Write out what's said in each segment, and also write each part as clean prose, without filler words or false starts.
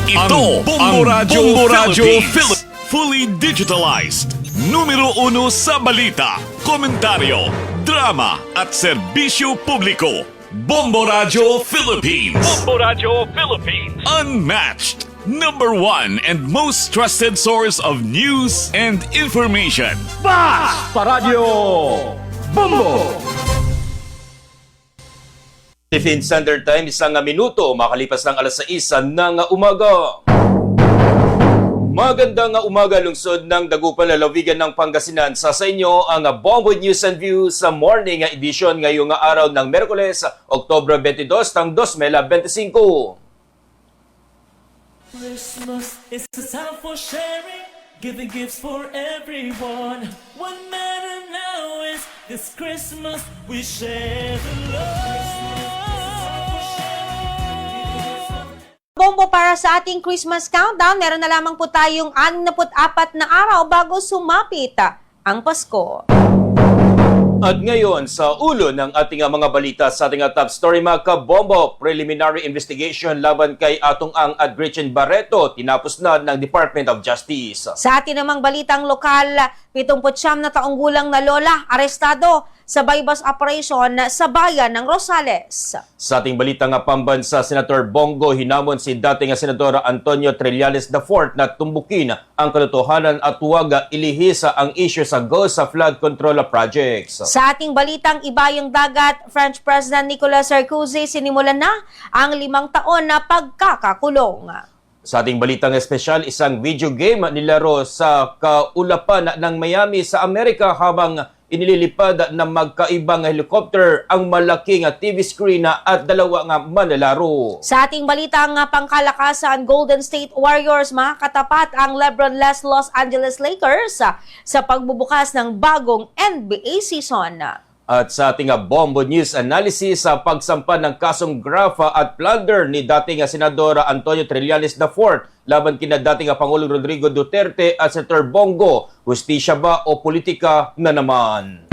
Ito ang Bombo Radyo Philippines. Fully digitalized. Numero 1 sa balita, komentaryo, drama at serbisyo publiko. Bombo Radyo Philippines. Bombo Radyo Philippines. Unmatched. Number 1 and most trusted source of news and information. Paradyo Bombo! Philippine Standard Time, 1 minuto makalipas ng alas 6 ng umaga. Magandang umaga lungsod ng Dagupan, lalawigan ng Pangasinan. Sa inyo ang Bombo News and Views sa morning edition ngayong araw ng Miyerkules, Oktubre 22, 2025. Christmas is a time for sharing, giving gifts for everyone. What matters now is this Christmas we share the love. Bombo, para sa ating Christmas countdown, meron na lamang po tayong 64 na araw bago sumapit ang Pasko. At ngayon, sa ulo ng ating mga balita sa ating top story, mga kabombo, preliminary investigation laban kay Atong Ang at Gretchen Barreto tinapos na ng Department of Justice. Sa atin namang balitang lokal, 79 na taong gulang na lola arestado sa bypass operation sa bayan ng Rosales. Sa ating balitang pambansa, Senator Bongo hinamon si dating Senador Antonio Trillanes IV na tumbukin ang katotohanan at huwag ilihis ang issue sa GOSA flood control projects. Sa ating balitang ibayang dagat, French President Nicolas Sarkozy sinimulan na ang 5 taon na pagkakakulong. Sa ating balitang espesyal, isang video game nilaro sa kaulapan ng Miami sa Amerika habang inililipad ng magkaibang helicopter ang malaking TV screen at dalawa manlalaro. Sa ating balitang pangkalakasan, Golden State Warriors makakatapat ang LeBron-less Los Angeles Lakers sa pagbubukas ng bagong NBA season. At sa ating Bombo News Analysis, sa pagsampa ng kasong graft at plunder ni dating Senador Antonio Trillanes IV laban kina dating Pangulong Rodrigo Duterte at Senator Bongo, hustisya ba o politika na naman?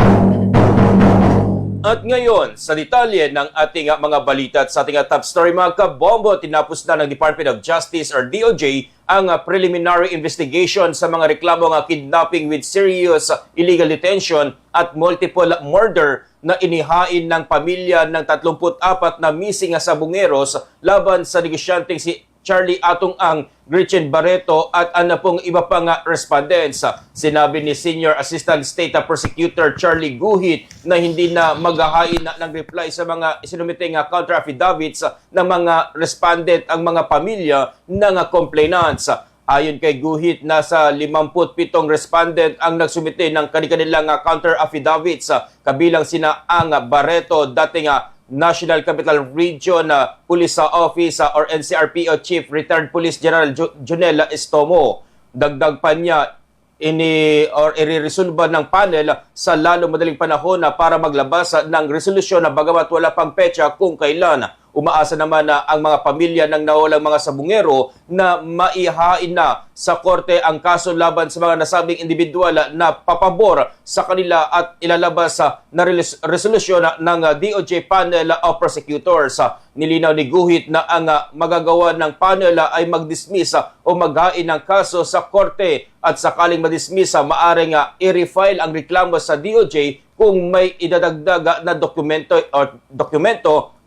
At ngayon, sa detalye ng ating mga balita at sa ating top story, mga kabombo, tinapos na ng Department of Justice or DOJ ang preliminary investigation sa mga reklamo ng kidnapping with serious illegal detention at multiple murder na inihain ng pamilya ng 34 na missing sa Bungeros laban sa negosyanteng si Charlie Atong Ang, Gretchen Barreto at pong iba pang respondents. Sinabi ni Senior Assistant State Prosecutor Charlie Guhit na hindi na maghahain ng reply sa mga isinumiting counter affidavits ng mga respondent ang mga pamilya ng complainants. Ayon kay Guhit, nasa 57 respondent ang nagsumite ng kanilang counter affidavits, kabilang sina Ang, Barreto, dating National Capital Region Police Office or NCRPO Chief Retired Police General Junel Estomo. Dagdag pa niya, iriresolba ng panel sa lalo madaling panahon para maglabas ng resolusyon na bagamat wala pang petsa kung kailan. Umaasa naman na ang mga pamilya ng nawalang mga sabungero na maihain na sa korte ang kaso laban sa mga nasabing individual na papabor sa kanila at ilalabas na resolusyon ng DOJ Panel of Prosecutors. Nilinaw ni Guhit na ang magagawa ng panel ay mag-dismiss o maghain ng kaso sa korte at sakaling ma-dismiss, maaring i-refile ang reklamo sa DOJ kung may idadagdag na dokumento,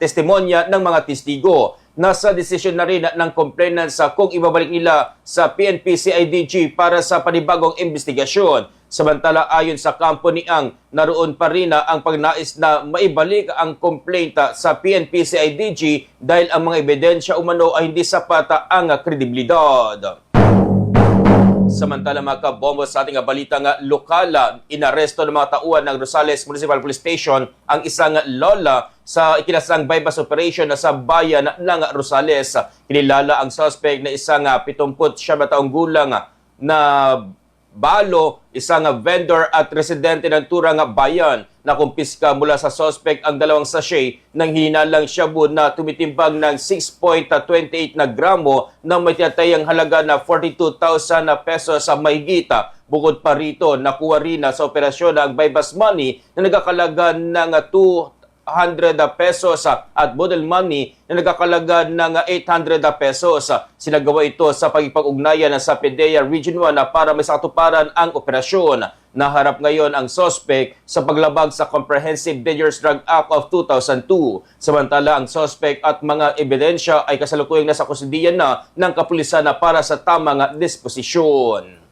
testimonya ng mga testigo. Nasa desisyon na rin ng complainants kung ibabalik nila sa PNP-CIDG para sa panibagong investigasyon. Samantala, ayon sa kampo ni Ang, naroon pa rin ang pagnais na maibalik ang complaint sa PNP-CIDG dahil ang mga ebidensya umano ay hindi sapat ang kredibilidad. Samantala, mga kabombo, sa ating balitang lokal, inaresto ng mga tauhan ng Rosales Municipal Police Station ang isang lola sa ikinasang bypass operation sa bayan ng Rosales. Kinilala ang suspect na isang 79 taong gulang na balo, isang vendor at residente ng Turang Bayan. Nakumpiska mula sa suspect ang 2 sachet ng hinalang shabu na tumitimbang ng 6.28 na gramo na may tinatayang halaga na 42,000 pesos sa mahigita. Bukod pa rito, nakuha rin sa operasyon ang bypass money na nagkakalaga ng pesos at model money na nagkakalaga ng 800 pesos. Sinagawa ito sa pagkipag-ugnayan sa PDEA Region 1 para may sakatuparan ang operasyon. Naharap ngayon ang suspect sa paglabag sa Comprehensive Dangerous Drug Act of 2002. Samantala, ang suspect at mga ebidensya ay kasalukuyang nasa kustudiyan na ng kapulisan para sa tamang disposisyon.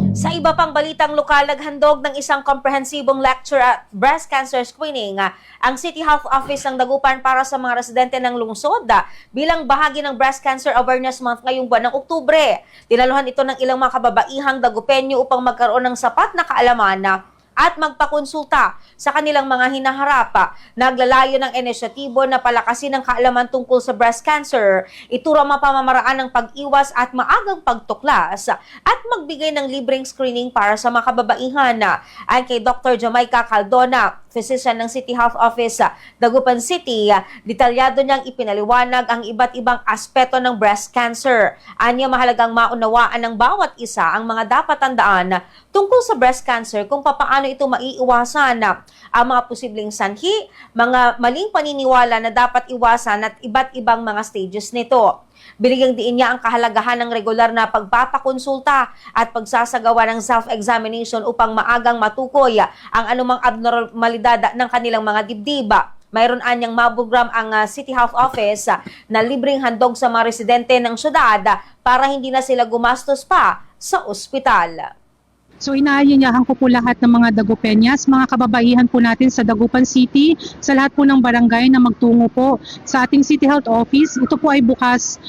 Sa iba pang balitang lokal, naghandog ng isang komprehensibong lecture at breast cancer screening ang City Health Office ng Dagupan para sa mga residente ng lungsod bilang bahagi ng Breast Cancer Awareness Month ngayong buwan ng Oktubre. Dinaluhan ito ng ilang mga kababaihang Dagupenyo upang magkaroon ng sapat na kaalaman at magpakonsulta sa kanilang mga hinaharap. Naglalayo ng inisyatibo na palakasin ang kaalaman tungkol sa breast cancer, ituro ang pamamaraan ng pag-iwas at maagang pagtuklas, at magbigay ng libreng screening para sa mga kababaihan. Ayon kay Dr. Jamaica Caldona, physician ng City Health Office Dagupan City, detalyado niyang ipinaliwanag ang iba't ibang aspeto ng breast cancer. Anya mahalagang maunawaan ng bawat isa ang mga dapat tandaan tungkol sa breast cancer kung paano ito maiiwasan, ang mga posibleng sanhi, mga maling paniniwala na dapat iwasan at iba't ibang mga stages nito. Binigyang diin niya ang kahalagahan ng regular na pagpapakonsulta at pagsasagawa ng self-examination upang maagang matukoy ang anumang abnormalidad ng kanilang mga dibdib. Mayroon anyang maprogram ang City Health Office na libreng handog sa mga residente ng syudad para hindi na sila gumastos pa sa ospital. So inaanyayahan ko po lahat ng mga Dagupenyas, mga kababaihan po natin sa Dagupan City, sa lahat po ng barangay na magtungo po sa ating City Health Office. Ito po ay bukas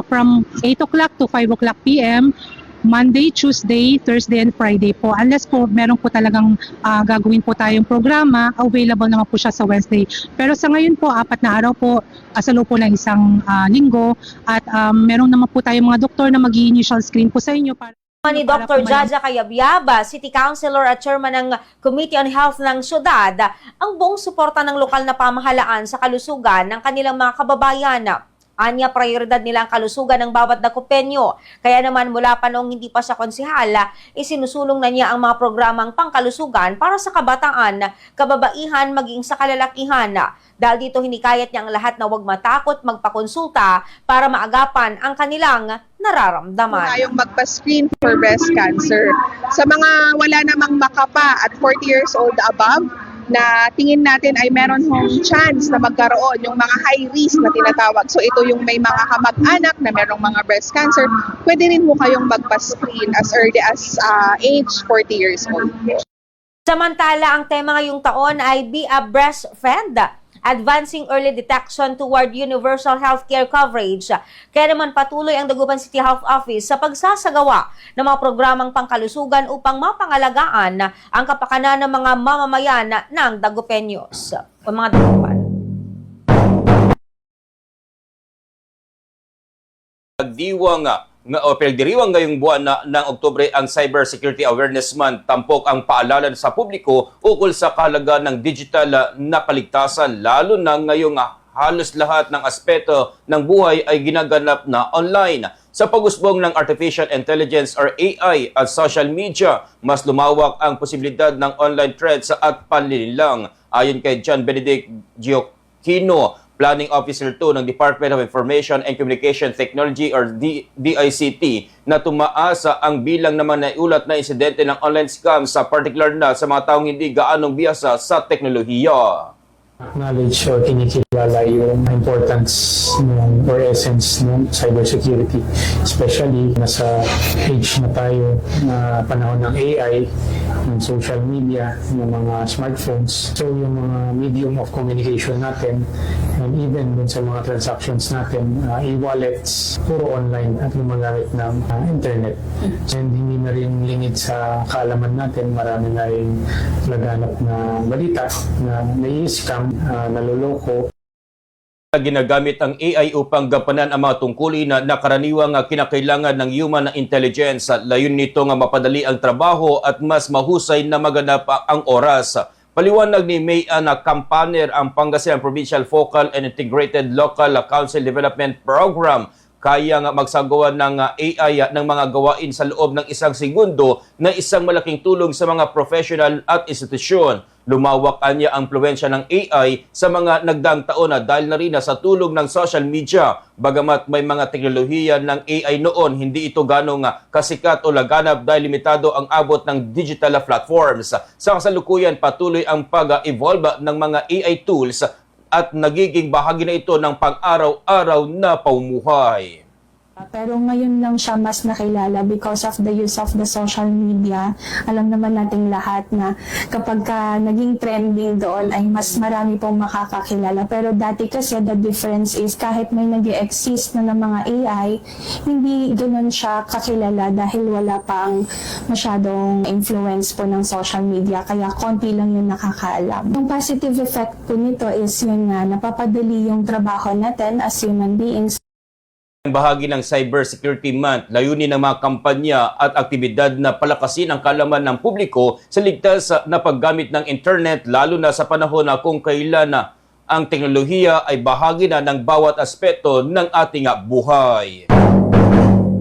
from 8 o'clock to 5 o'clock p.m. Monday, Tuesday, Thursday, and Friday po. Unless po meron po talagang gagawin po tayong programa, available naman po siya sa Wednesday. Pero sa ngayon po, 4 na araw po, sa loob po ng isang linggo. At meron naman po tayong mga doktor na mag-i-initial screen po sa inyo para Ni Dr. Jaja Cayabyaba, City Councilor at Chairman ng Committee on Health ng syudad, ang buong suporta ng lokal na pamahalaan sa kalusugan ng kanilang mga kababayan. Anya, prioridad nila ang kalusugan ng bawat Dagupenyo. Kaya naman mula pa noong hindi pa siya konsehal, isinusulong na niya ang mga programang pangkalusugan para sa kabataan, kababaihan, maging sa kalalakihan. Dahil dito hinikayat niya ang lahat na huwag matakot magpakonsulta para maagapan ang kanilang nararamdaman. Tayong magpa-screen for breast cancer. Sa mga wala namang makapa at 40 years old above, na tingin natin ay meron hong chance na magkaroon yung mga high risk na tinatawag. So ito yung may mga kamag-anak na merong mga breast cancer, pwede rin mo kayong magpa-screen as early as age 40 years old. Samantala, ang tema ngayong taon ay Be a Breast Friend, advancing early detection toward universal healthcare coverage. Kaya naman patuloy ang Dagupan City Health Office sa pagsasagawa ng mga programang pangkalusugan upang mapangalagaan ang kapakanan ng mga mamamayan ng Dagupenyos o mga Dagupan. Pinagdiriwang ngayong buwan ng Oktubre ang Cyber Security Awareness Month. Tampok ang paalala sa publiko ukol sa kahalagaan ng digital na kaligtasan, lalo na ngayong halos lahat ng aspeto ng buhay ay ginaganap na online. Sa pag-usbong ng Artificial Intelligence or AI at social media, mas lumawak ang posibilidad ng online threats at panlilinlang. Ayon kay John Benedict Gioacchino, Planning Officer 2 ng Department of Information and Communication Technology or DICT, na tumaas ang bilang naman na iulat na insidente ng online scam sa particular na sa mga taong hindi gaanong bihasa sa teknolohiya. Acknowledge or kinikilala yung importance or essence ng cybersecurity. Especially nasa age na tayo na panahon ng AI, ng social media, ng mga smartphones. So yung mga medium of communication natin and even dun sa mga transactions natin, e-wallets, puro online at lumagamit ng internet. And hindi na rin lingid sa kaalaman natin, marami na rin laganap na balita na nai-scam, naloloko. Ginagamit ang AI upang gampanan ang mga tungkulin na karaniwang kinakailangan ng human intelligence. Layon nito nga mapadali ang trabaho at mas mahusay na maganap ang oras. Paliwanag ni May-Ana Campaner, ang Pangasinan Provincial Focal and Integrated Local Council Development Program kaya nga magsagawa ng AI ng mga gawain sa loob ng isang segundo na isang malaking tulong sa mga professional at institusyon. Lumawak anya ang impluwensya ng AI sa mga nagdaang taon na dahil na rin sa tulong ng social media. Bagamat may mga teknolohiya ng AI noon, hindi ito ganong kasikat o laganap dahil limitado ang abot ng digital platforms. Sa kasalukuyan, patuloy ang pag-evolve ng mga AI tools at nagiging bahagi na ito ng pang-araw-araw na pamumuhay. Pero ngayon lang siya mas nakilala because of the use of the social media. Alam naman nating lahat na kapag naging trending doon ay mas marami pong makakakilala. Pero dati kasi the difference is kahit may nag-exist na ng mga AI, hindi ganoon siya kakilala dahil wala pang masyadong influence po ng social media. Kaya konti lang yung nakakaalam. Yung positive effect po nito is yun nga, napapadali yung trabaho natin as human beings. Bahagi ng Cybersecurity Month, layunin ng mga kampanya at aktibidad na palakasin ang kaalaman ng publiko sa ligtas na paggamit ng internet lalo na sa panahon na kung kailan na ang teknolohiya ay bahagi na ng bawat aspeto ng ating buhay.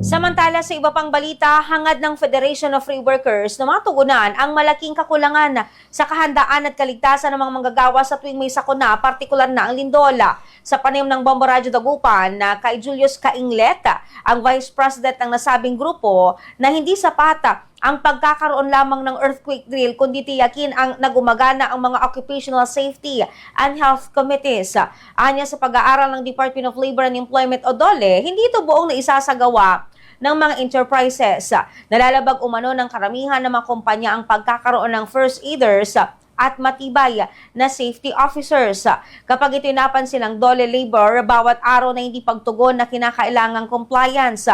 Samantala sa iba pang balita, hangad ng Federation of Free Workers na matugunan ang malaking kakulangan sa kahandaan at kaligtasan ng mga manggagawa sa tuwing may sakuna, partikular na ang lindola. Sa panayam ng Bombo Radio Dagupan na kay Julius Cainglet, ang Vice President ng nasabing grupo, na hindi sapat ang pagkakaroon lamang ng earthquake drill kundi tiyakin ang nagumagana ang mga occupational safety and health committees. Anya sa pag-aaral ng Department of Labor and Employment o DOLE, hindi ito buong naisasagawa ng mga enterprises. Nalalabag umano ng karamihan ng mga kumpanya ang pagkakaroon ng first aiders at matibay na safety officers. Kapag ito napansin ng DOLE Labor, bawat araw na hindi pagtugon na kinakailangang compliance,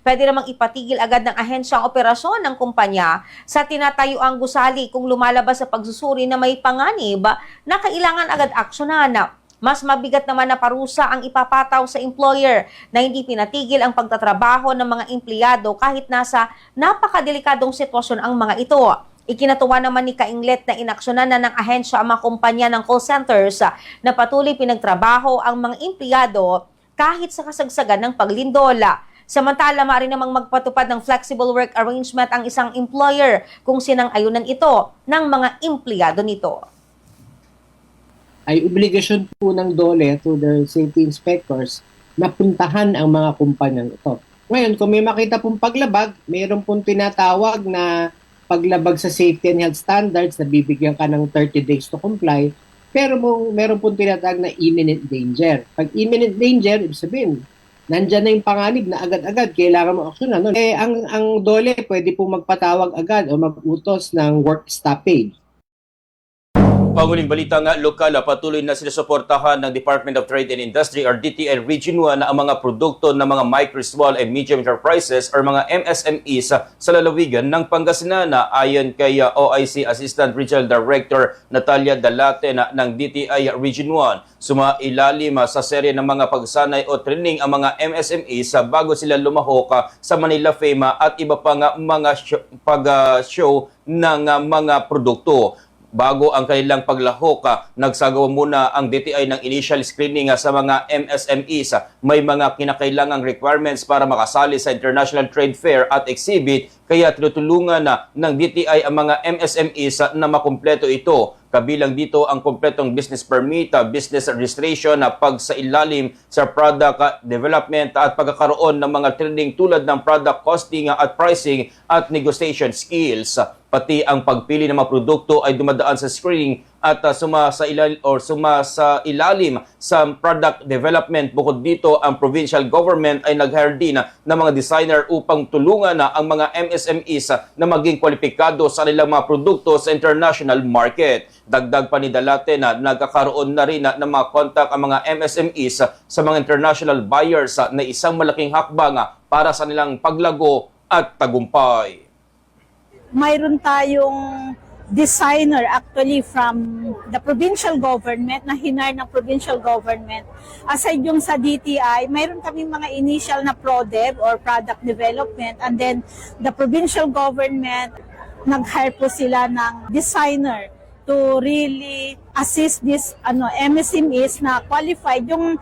pwede namang ipatigil agad ng ahensya ang operasyon ng kumpanya sa tinatayuang gusali kung lumalabas sa pagsusuri na may panganib na kailangan agad aksyonan. Mas mabigat naman na parusa ang ipapataw sa employer na hindi pinatigil ang pagtatrabaho ng mga empleyado kahit nasa napakadelikadong sitwasyon ang mga ito. Ikinatuwa naman ni Cainglet na inaksyonan na ng ahensya ang mga kumpanya ng call centers na patuloy pinagtrabaho ang mga empleyado kahit sa kasagsagan ng paglindola. Samantala, maaari namang magpatupad ng flexible work arrangement ang isang employer kung sinang-ayunan ito ng mga empleyado nito. Ay obligasyon po ng DOLE to the safety inspectors na puntahan ang mga kumpanyang ito. Ngayon, kung may makita pong paglabag, mayroon pong tinatawag na paglabag sa safety and health standards na bibigyan ka ng 30 days to comply, pero meron pong tinatawag na imminent danger. Pag imminent danger, ibig sabihin, nandyan na yung panganib na agad-agad, kailangan mo aksyonan. Ang DOLE pwede pong magpatawag agad o mag-utos ng work stoppage. Panguling balita nga, lokal, patuloy na sinusuportahan ng Department of Trade and Industry or DTI Region 1 na ang mga produkto ng mga micro, small and medium enterprises or mga MSMEs sa lalawigan ng Pangasinan. Ayon kay OIC Assistant Regional Director Natalia Dalate ng DTI Region 1, sumailalim sa serye ng mga pagsanay o training ang mga MSMEs bago sila lumahok sa Manila FEMA at iba pang mga pag-show ng mga produkto. Bago ang kanilang paglahok, nagsagawa muna ang DTI ng initial screening sa mga MSMEs. May mga kinakailangang requirements para makasali sa International Trade Fair at Exhibit, kaya tinutulungan ng DTI ang mga MSMEs na makumpleto ito. Kabilang dito ang kumpletong business permit, business registration, pagsailalim sa product development at pagkakaroon ng mga training tulad ng product costing at pricing at negotiation skills. Pati ang pagpili ng mga produkto ay dumadaan sa screening at sumasa-ilalim sa product development. Bukod dito, ang provincial government ay nag-hire din ng mga designer upang tulungan ang mga MSMEs na maging kwalipikado sa kanilang mga produkto sa international market. Dagdag pa ni Dalate na nagkakaroon na rin ng mga contact ang mga MSMEs sa mga international buyers na isang malaking hakbang para sa nilang paglago at tagumpay. Mayroon tayong designer actually from the provincial government na hinar ng provincial government. Aside yung sa DTI, mayroon kaming mga initial na ProDev or product development, and then the provincial government nag-hire po sila ng designer to really assist this MSMEs na qualified. Yung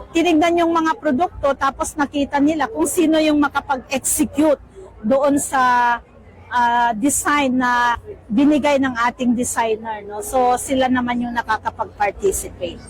tinignan yung mga produkto tapos nakita nila kung sino yung makapag-execute doon sa design na binigay ng ating designer, no? So sila naman yung nakakapag-participate.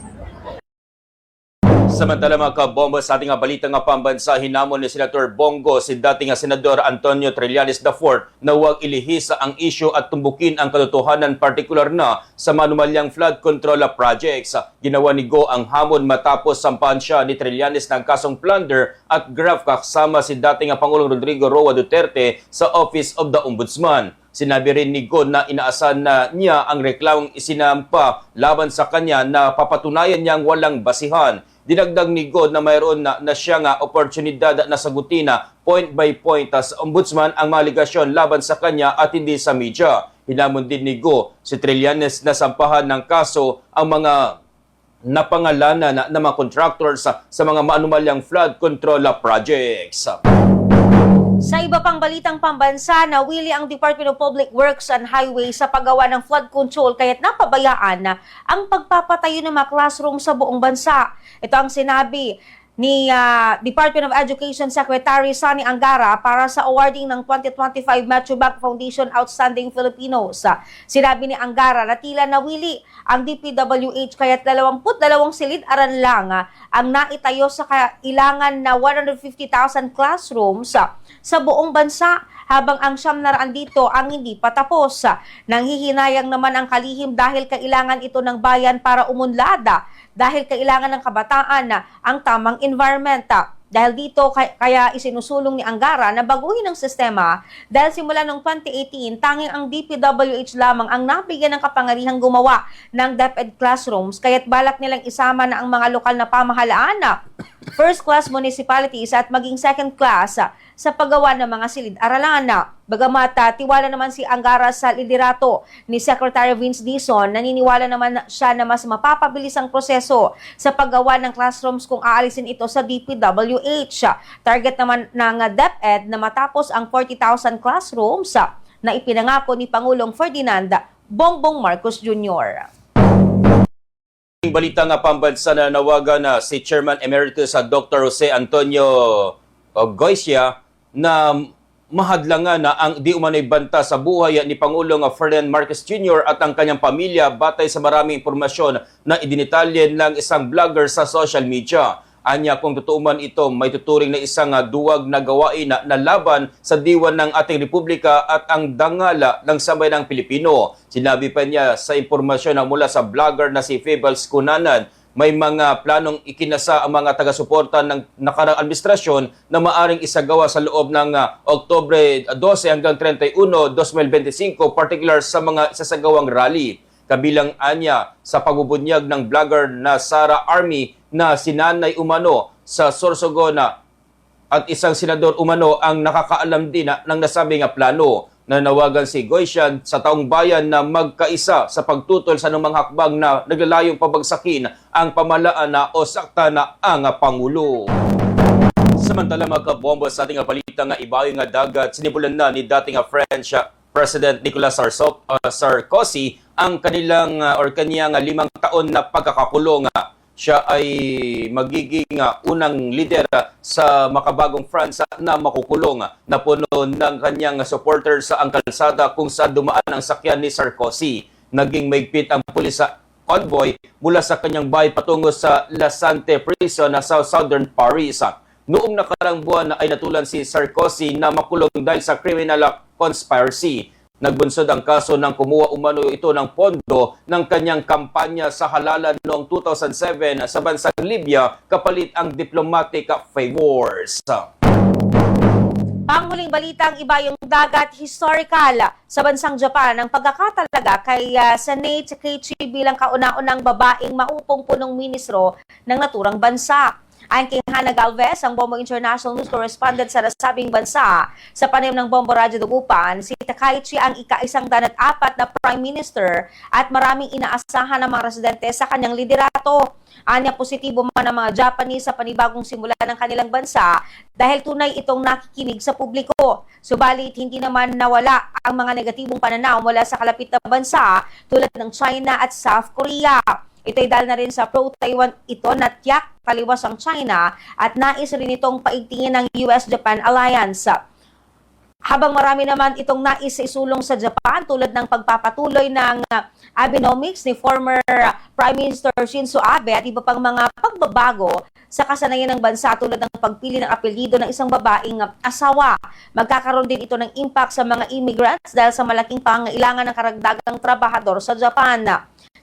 Samantala mga kabombo, sa ating balitang pambansa, hinamon ni Senator Bongo si dating Senador Antonio Trillanes IV na huwag ilihis ang issue at tumbukin ang katotohanan, partikular na sa manumalyang flood control projects. Ginawa ni Go ang hamon matapos sampahan siya ni Trillanes ng kasong plunder at graft kasama si dating Pangulong Rodrigo Roa Duterte sa Office of the Ombudsman. Sinabi rin ni Go na inaasahan na niya ang reklamong isinampa laban sa kanya na papatunayan niyang walang basihan. Dinagdag ni God na mayroon na siya nga oportunidad na sagutin na point by point sa ombudsman ang mga aligasyon laban sa kanya at hindi sa media. Hinamon din ni Go si Trillanes na sampahan ng kaso ang mga napangalanan na mga contractors sa mga maanumalyang flood control projects. Sa iba pang balitang pambansa, nawili ang Department of Public Works and Highways sa paggawa ng flood control kaya't napabayaan na ang pagpapatayo ng mga classroom sa buong bansa. Ito ang sinabi ni Department of Education Secretary Sonny Angara para sa awarding ng 2025 Metro Bank Foundation Outstanding Filipinos. Sinabi ni Angara na tila nawili ang DPWH kaya't 22 silid-aran lang ang naitayo sa kailangan na 150,000 classrooms sa buong bansa, habang ang 900 dito ang hindi pa tapos. Nanghihinayang naman ang kalihim dahil kailangan ito ng bayan para umunlad, dahil kailangan ng kabataan ang tamang environment. Dahil dito, kaya isinusulong ni Angara na baguhin ang sistema dahil simula noong 2018, tanging ang DPWH lamang ang nabigyan ng kapangyarihang gumawa ng DepEd classrooms, kaya't balak nilang isama na ang mga lokal na pamahalaan, first-class municipalities at maging second-class sa paggawa ng mga silid-aralan. Bagamat tiwala naman si Angara sa liderato ni Secretary Vince Dizon, naniniwala naman siya na mas mapapabilis ang proseso sa paggawa ng classrooms kung aalisin ito sa DPWH. Target naman ng DepEd na matapos ang 40,000 classrooms na ipinangako ni Pangulong Ferdinand Bongbong Marcos Jr. Balita nga pambansa na nawagan na si Chairman Emeritus Dr. Jose Antonio Goycia na mahadlangan na ang di umano'y banta sa buhay ni Pangulong Ferdinand Marcos Jr. at ang kanyang pamilya batay sa maraming impormasyon na idinitalye ng isang vlogger sa social media. Anya, kung totoo man ito, may tuturing na isang duwag na gawain na laban sa diwan ng ating Republika at ang dangala ng sambayanang Pilipino. Sinabi pa niya sa impormasyon na mula sa vlogger na si Fables Cunanan, may mga planong ikinasa ang mga taga-suporta ng nakarang administrasyon na maaring isagawa sa loob ng Oktubre 12 hanggang 31, 2025, particular sa mga isasagawang rally. Kabilang anya sa pagbubunyag ng vlogger na Sara Army na sinanay umano sa Sorsogon at isang senador umano ang nakakaalam din ng nasabing plano. Nanawagan si Goycia sa taong bayan na magkaisa sa pagtutol sa anumang hakbang na naglalayong pabagsakin ang pamahalaan o sakta na ang Pangulo. Samantala mga kabombo, sa ating balita nga ibayo nga dagat, sinimulan na ni dating French President Nicolas Sarkozy ang kanyang 5 taon na pagkakakulong. Siya ay magiging unang lider sa makabagong France na makukulong. Napuno ng kanyang supporters sa ang kalsada kung saan dumaan ang sakyan ni Sarkozy. Naging maigpit ang pulis sa convoy mula sa kanyang bahay patungo sa La Sante Prison sa Southern Paris. Noong nakarang buwan ay natulan si Sarkozy na makulong dahil sa criminal conspiracy. Nagbunsod ang kaso ng kumuha umano ito ng pondo ng kanyang kampanya sa halalan noong 2007 sa bansang Libya kapalit ang diplomatic favors. Panghuling balitang ibayong dagat, historical sa bansang Japan ang pagkakatalaga kay Senate Keiichi bilang kauna-unang babaeng maupong punong ministro ng naturang bansa. Ayon kay Hannah Galvez, ang Bombo International News Correspondent sa nasabing bansa, sa panayam ng Bombo Radyo Dagupan, si Takaichi ang ika-104 na Prime Minister at maraming inaasahan ng mga residente sa kanyang liderato. Anya, positibo man ang mga Japanese sa panibagong simula ng kanilang bansa dahil tunay itong nakikinig sa publiko. Subalit, hindi naman nawala ang mga negatibong pananaw mula sa kalapit na bansa tulad ng China at South Korea. Ito'y dahil na rin sa pro-Taiwan ito na tiyak taliwas ang China at nais rin itong paigtingin ng US-Japan Alliance. Habang marami naman itong nais isulong sa Japan tulad ng pagpapatuloy ng Abenomics ni former Prime Minister Shinzo Abe at iba pang mga pagbabago sa kasanayan ng bansa tulad ng pagpili ng apelyido ng isang babaeng asawa. Magkakaroon din ito ng impact sa mga immigrants dahil sa malaking pangailangan ng karagdagang trabahador sa Japan.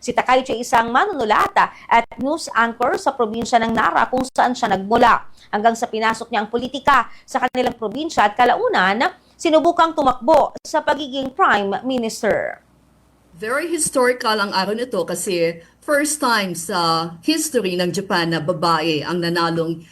Si Takaichi ay isang manunulat at news anchor sa probinsya ng Nara kung saan siya nagmula. Hanggang sa pinasok niya ang politika sa kanilang probinsya at kalaunan, sinubukang tumakbo sa pagiging Prime Minister. Very historical ang araw nito kasi first time sa history ng Japan na babae ang nanalong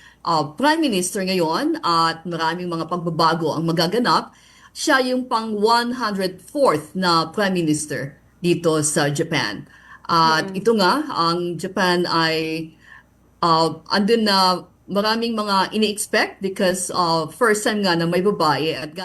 Prime Minister ngayon at maraming mga pagbabago ang magaganap. Siya yung pang 104th na Prime Minister dito sa Japan. At ito nga, ang Japan ay andun na maraming mga ini-expect because first time nga na may babae at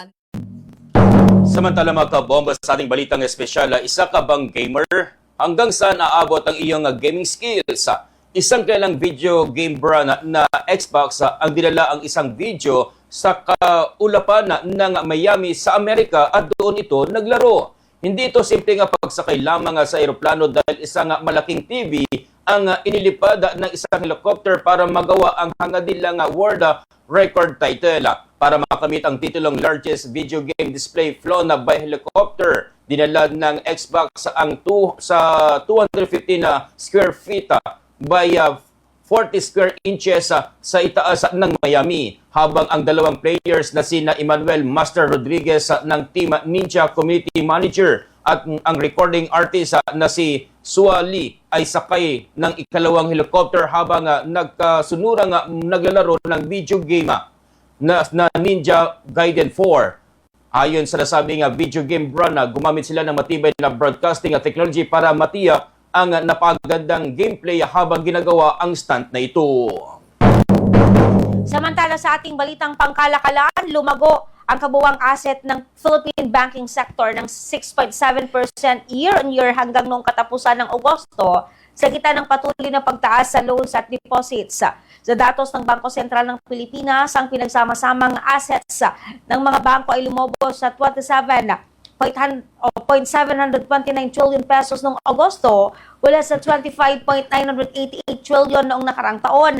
Samantala mga kabomba sa ating balitang espesyal, isa ka bang gamer? Hanggang saan aabot ang iyong gaming skills? Isang kailang video game brand na Xbox ang dinala ang isang video sa kaulapan ng Miami sa Amerika at doon ito naglaro. Hindi ito simple nga pagsakay lamang sa eroplano dahil isang malaking TV ang inilipad ng isang helicopter para magawa ang hangadilang world record title. Para makamit ang titulong largest video game display flown by helicopter, dinala ng Xbox ang sa 215 square feet by 40 square inches sa itaas ng Miami, habang ang dalawang players na sina Emmanuel Master Rodriguez ng Team Ninja Community Manager at ang recording artist na si Sua Lee ay sakay ng ikalawang helicopter habang nagkasunurang naglalaro ng video game na Ninja Gaiden 4. Ayon sa nasabing video game brand, gumamit sila ng matibay na broadcasting at technology para matiyak ang napagandang gameplay habang ginagawa ang stunt na ito. Samantala sa ating balitang pangkalakalan, lumago ang kabuwang asset ng Philippine banking sector ng 6.7% year-on-year hanggang noong katapusan ng Agosto sa gitna ng patuloy na pagtaas sa loans at deposits. Sa datos ng Bangko Sentral ng Pilipinas, ang pinagsama-samang assets ng mga bangko ay lumabos sa 27.729 trillion pesos noong Agosto mula sa 25.988 trillion noong nakarang taon.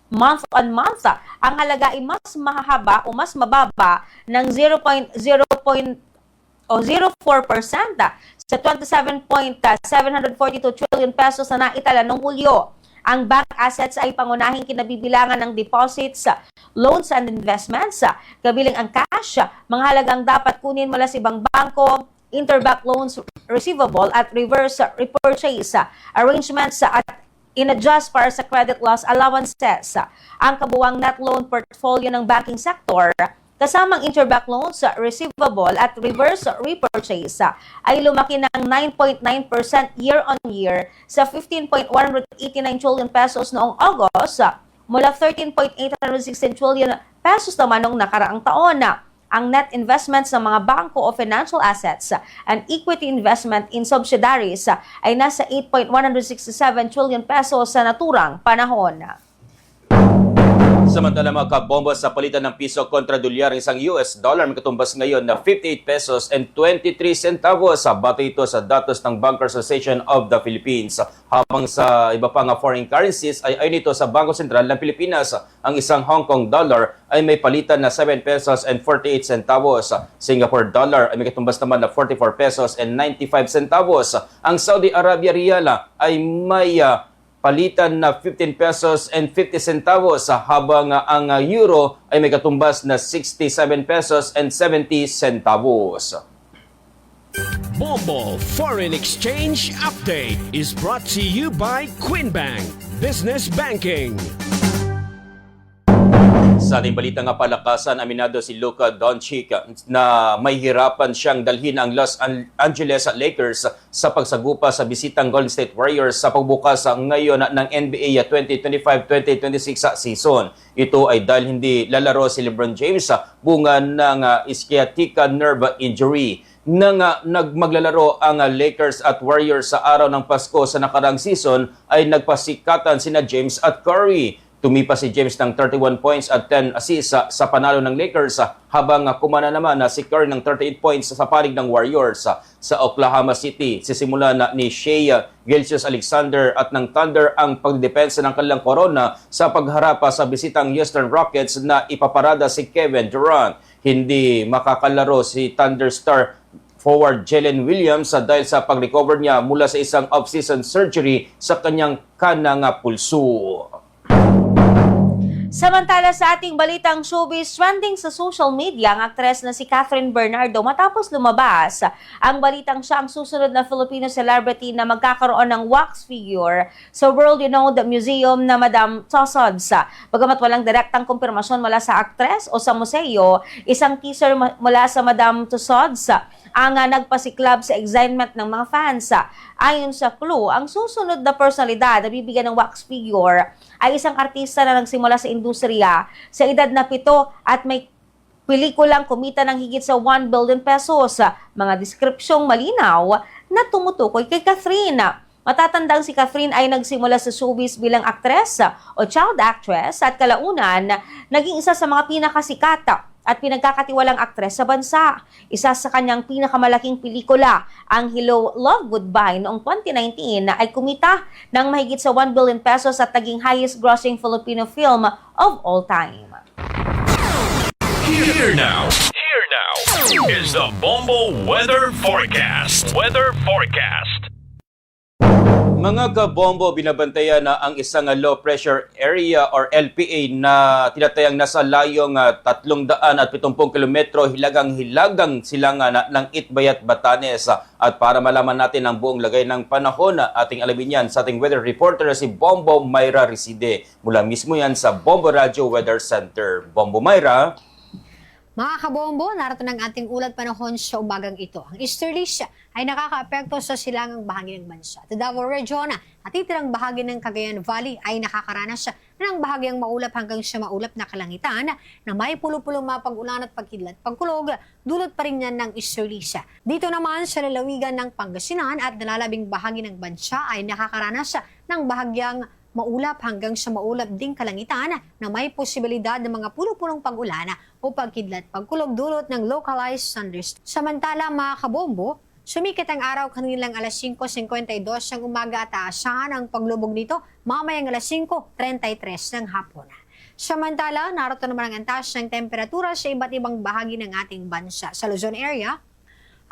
Month on month, ang halaga ay mas mahaba o mas mababa ng 0.04% sa 27.742 trillion pesos na naitala noong Hulyo. Ang bank assets ay pangunahing kinabibilangan ng deposits, loans and investments, kabilang ang cash, mga halagang dapat kunin mula sa ibang bangko, interbank loans receivable at reverse repurchase arrangements at in-adjust para sa credit loss allowances. Ang kabuwang net loan portfolio ng banking sector kasamang interbank loans receivable at reverse repurchase ay lumaki ng 9.9% year-on-year sa 15.189 trillion pesos noong August mula 13.816 trillion pesos naman noong nakaraang taon. Ang net investments ng mga bangko o financial assets and equity investment in subsidiaries ay nasa 8.167 trillion pesos sa naturang panahon. Samantala mga kabomba, sa palitan ng piso kontra dolyar, isang US dollar may katumbas ngayon na 58 pesos and 23 centavos. Base ito sa datos ng Bankers Association of the Philippines. Habang sa iba pang foreign currencies ay ayon ito sa Bangko Sentral ng Pilipinas, ang isang Hong Kong dollar ay may palitan na 7 pesos and 48 centavos. Singapore dollar ay may katumbas naman na 44 pesos and 95 centavos. Ang Saudi Arabia Riyal ay may palitan na 15 pesos and 50 centavos, habang ang euro ay may katumbas na 67 pesos and 70 centavos. Bombo Foreign Exchange Update is brought to you by Quinbank Business Banking. Sa ating balita nga palakasan, aminado si Luka Doncic na may hirapan siyang dalhin ang Los Angeles Lakers sa pagsagupa sa bisitang Golden State Warriors sa pagbukas ngayon ng NBA 2025-2026 season. Ito ay dahil hindi lalaro si LeBron James bunga ng sciatica nerve injury. nang nagmaglalaro ang Lakers at Warriors sa araw ng Pasko sa nakarang season ay nagpasikatan sina James at Curry. Tumipa si James ng 31 points at 10 assists sa panalo ng Lakers habang kumana naman si Curry ng 38 points sa panig ng Warriors sa Oklahoma City. Sisimula na ni Shea Gilgeous-Alexander at ng Thunder ang pagdepensa ng kanilang korona sa pagharap sa bisitang Houston Rockets na ipaparada si Kevin Durant. Hindi makakalaro si Thunder star forward Jalen Williams dahil sa pag-recover niya mula sa isang off-season surgery sa kanyang kanang pulso. Samantala sa ating balitang showbiz, trending sa social media ang aktres na si Catherine Bernardo matapos lumabas ang balitang siya ang susunod na Filipino celebrity na magkakaroon ng wax figure sa world-renowned museum na Madame Tussauds. Bagamat walang direktang kumpirmasyon mula sa aktres o sa museo, isang teaser mula sa Madame Tussauds ang nagpasiklab sa excitement ng mga fans. Ayon sa clue, ang susunod na personalidad na bibigyan ng wax figure ay isang artista na nagsimula sa industriya sa edad na 7 at may pelikulang kumita ng higit sa 1 billion pesos. Mga deskripsyong malinaw na tumutukoy kay Catherine. Matatandang si Catherine ay nagsimula sa showbiz bilang aktres o child actress at kalaunan naging isa sa mga pinakasikat at pinagkakatiwalang aktres sa bansa. Isa sa kanyang pinakamalaking pelikula, ang Hello, Love, Goodbye noong 2019 ay kumita ng mahigit sa 1 billion pesos at naging highest grossing Filipino film of all time. Here now is the Bombo Weather Forecast. Weather Forecast. Mga kabombo, binabantayan na ang isang low pressure area or LPA na tinatayang nasa layong 370 kilometro hilagang silangan ng Itbayat, Batanes. At para malaman natin ang buong lagay ng panahon, ating alamin yan sa ating weather reporter si Bombo Mayra Reside. Mula mismo yan sa Bombo Radio Weather Center. Bombo Mayra. Mga kabombo, narito ng ating ulat panahon sa umagang ito. Ang easterly ay nakaka-apekto sa silangang bahagi ng bansa. Sa Davao Region at itirang bahagi ng Cagayan Valley ay nakakaranas ng bahagyang maulap hanggang sa maulap na kalangitan na may pulo-pulong mapag-ulan at pagkidlat. Pagkulog, dulot pa rin yan ng easterly. Dito naman sa lalawigan ng Pangasinan at nalalabing bahagi ng bansa ay nakakaranas ng bahagyang maulap hanggang sa maulap ding kalangitan na may posibilidad ng mga pulo-pulong pag-ulan o pagkidlat, pagkulog dulot ng localized thunderstorms. Samantala mga kabombo, sumikat ang araw kanilang alas 5:52 ng umaga at aasahan ang paglubog nito mamayang alas 5:33 ng hapon. Samantala, narito naman ang antas ng temperatura sa iba't ibang bahagi ng ating bansa. Sa Luzon area,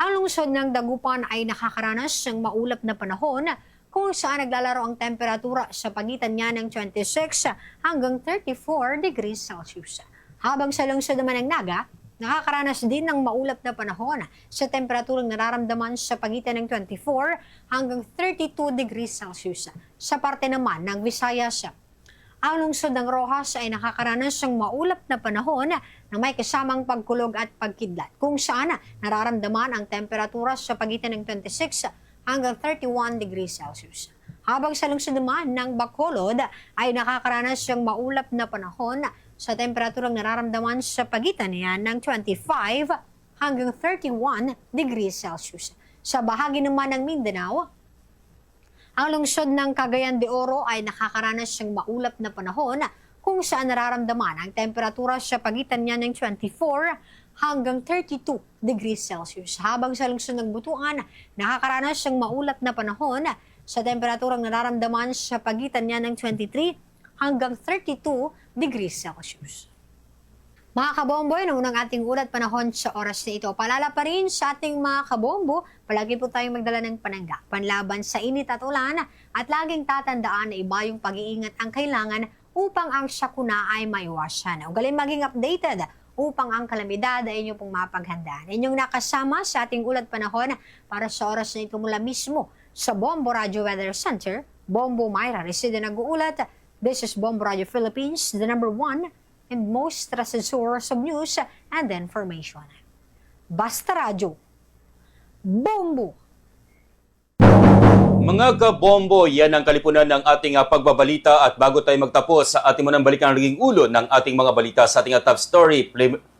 ang lungsod ng Dagupan ay nakakaranas ng maulap na panahon kung saan naglalaro ang temperatura sa pagitan niya ng 26 hanggang 34 degrees Celsius. Habang sa lungsod naman ng Naga, nakakaranas din ng maulap na panahon sa temperaturang nararamdaman sa pagitan ng 24 hanggang 32 degrees Celsius. Sa parte naman ng Visayas, ang lungsod ng Rojas ay nakakaranas ng maulap na panahon na may kasamang pagkulog at pagkidlat, kung saan nararamdaman ang temperatura sa pagitan ng 26 hanggang 31 degrees Celsius. Habang sa lungsod naman ng Bacolod ay nakakaranas ng maulap na panahon sa temperaturang nararamdaman sa pagitan niya ng 25 hanggang 31 degrees Celsius. Sa bahagi naman ng Mindanao, ang lungsod ng Cagayan de Oro ay nakakaranas ng maulap na panahon kung saan nararamdaman ang temperatura sa pagitan niya ng 24 hanggang 32 degrees Celsius. Habang sa lungsod ng Butuan, nakakaranas ng maulap na panahon sa temperaturang nararamdaman sa pagitan niya ng 23 hanggang 32 degrees Celsius. Mga kabombo, yun ang ating ulat panahon sa oras na ito. Paalala pa rin sa ating mga kabombo, palagi po tayong magdala ng panangga, panlaban sa init at ulan, at laging tatandaan na iba yung pag-iingat ang kailangan upang ang sakuna ay maiwasan. Ugaling maging updated upang ang kalamidad ay inyo pong mapaghandaan. Inyong nakasama sa ating ulat panahon para sa oras na ito mula mismo sa Bombo Radio Weather Center, Bombo Mayra Reside nag-uulat. This is Bombo Radio Philippines, the #1 and most trusted source of news and information. Basta Radio, Bombo! Mga kabombo, yan ang kalipunan ng ating pagbabalita at bago tayo magtapos sa ating munang balikan ang naging ulo ng ating mga balita sa ating top story,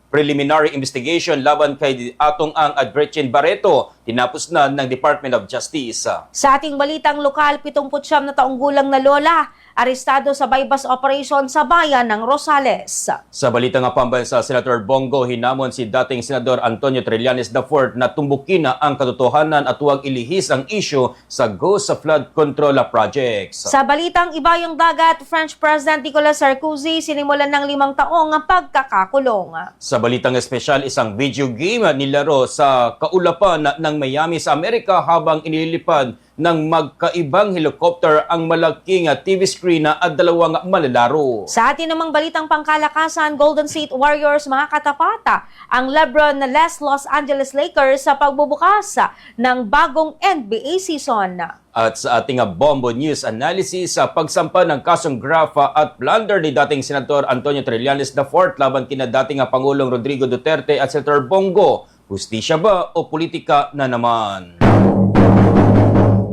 Preliminary investigation laban kay Atong Ang at Gretchen Barreto tinapos na ng Department of Justice. Sa ating balitang lokal, 79 na taong gulang na lola, arestado sa bypass operation sa bayan ng Rosales. Sa balitang pambansa, Senator Bongo hinamon si dating Senador Antonio Trillanes IV na tumbukin na ang katotohanan at huwag ilihis ang issue sa ghost sa flood control projects. Sa balitang ibayong dagat, French President Nicolas Sarkozy sinimulan ng 5 taong ang pagkakakulong. Sa balitang espesyal, isang video game nilaro sa kaulapan ng Miami sa Amerika habang inililipad ng magkaibang helicopter ang malaking TV screen at 2 malalaro. Sa atin namang balitang pangkalakasan, Golden State Warriors makakatapata ang LeBron na Los Angeles Lakers sa pagbubukas ng bagong NBA season. At sa ating Bombo News Analysis, sa pagsampa ng kasong graft at plunder ni dating Senator Antonio Trillanes IV laban kina dating Pangulong Rodrigo Duterte at Senator Bongo, hustisya ba o politika na naman?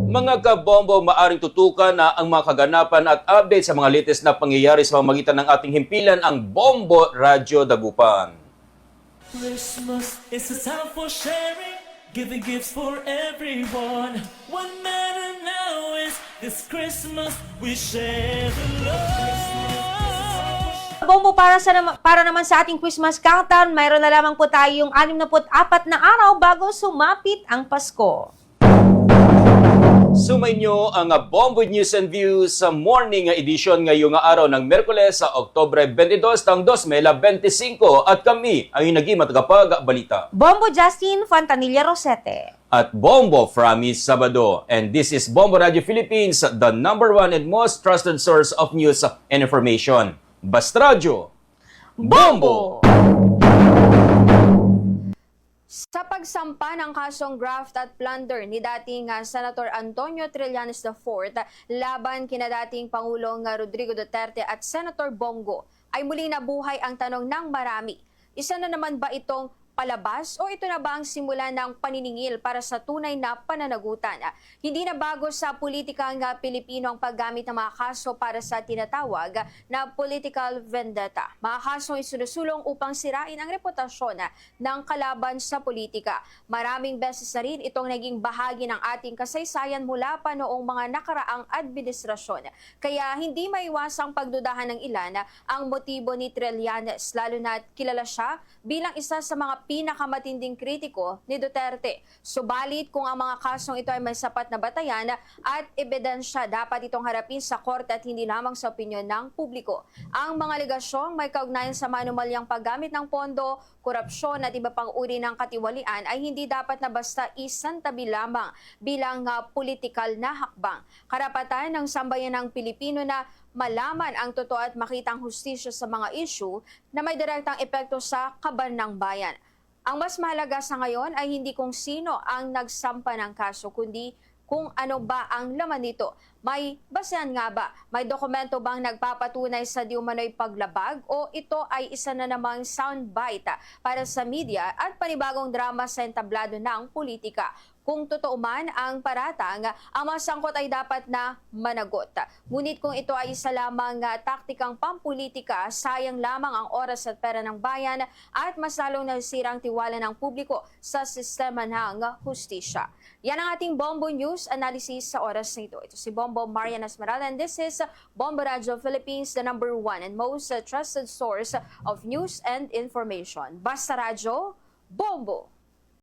Mga kabombo, maaring tutukan na ang mga kaganapan at update sa mga latest na pangyayari sa pamamagitan ng ating himpilan, ang Bombo Radyo Dagupan. Christmas is a time for sharing, giving gifts for everyone. What matter now is this Christmas we share the love. Bombo, para naman sa ating Christmas countdown, mayroon na lamang po tayong 64 na araw bago sumapit ang Pasko. Sumainyo ang Bombo News and Views sa morning edition ngayong araw ng Miyerkules sa Oktubre 22 ng 2025 at kami ay naging matagapag-balita. Bombo Justin Fontanilla Rosete. At Bombo Framis Sabado. And this is Bombo Radio Philippines, the #1 and most trusted source of news and information. Basta Radio, Bombo! Sa pagsampa ng kasong graft at plunder ni dating Senator Antonio Trillanes IV laban kina dating Pangulong Rodrigo Duterte at Senator Bongo, ay muli nabuhay ang tanong ng marami. Isa na naman ba itong palabas o ito na ba ang simula ng paniningil para sa tunay na pananagutan? Hindi na bago sa politikang Pilipino ang paggamit ng mga kaso para sa tinatawag na political vendetta. Mga kasong isinusulong upang sirain ang reputasyon ng kalaban sa politika. Maraming beses na rin itong naging bahagi ng ating kasaysayan mula pa noong mga nakaraang administrasyon. Kaya hindi maiwasang pagdudahan ng ilan ang motibo ni Trillanes, lalo na kilala siya bilang isa sa mga pinakamatinding kritiko ni Duterte. Subalit kung ang mga kasong ito ay may sapat na batayan at ebidensya, dapat itong harapin sa korte at hindi lamang sa opinyon ng publiko. Ang mga alegasyong may kaugnayan sa manumalyang paggamit ng pondo, korupsyon at iba pang uri ng katiwalian ay hindi dapat na basta isantabi lamang bilang politikal na hakbang. Karapatan ng sambayanang Pilipino na malaman ang totoo at makitang hustisya sa mga issue na may direktang epekto sa kaban ng bayan. Ang mas mahalaga sa ngayon ay hindi kung sino ang nagsampa ng kaso, kundi kung ano ba ang laman nito. May basehan nga ba? May dokumento bang nagpapatunay sa di umano'y paglabag o ito ay isa na namang soundbite para sa media at panibagong drama sa entablado ng politika? Kung totoo man ang paratang, ang mga sangkot ay dapat na managot. Ngunit kung ito ay isa lamang taktikang pampolitika, sayang lamang ang oras at pera ng bayan at mas lalong nasisirang tiwala ng publiko sa sistema ng hustisya. Yan ang ating Bombo News Analysis sa oras na ito. Ito si Bombo Marian Esmeralda and this is Bombo Radio Philippines, the #1 and most trusted source of news and information. Basta Radio, Bombo!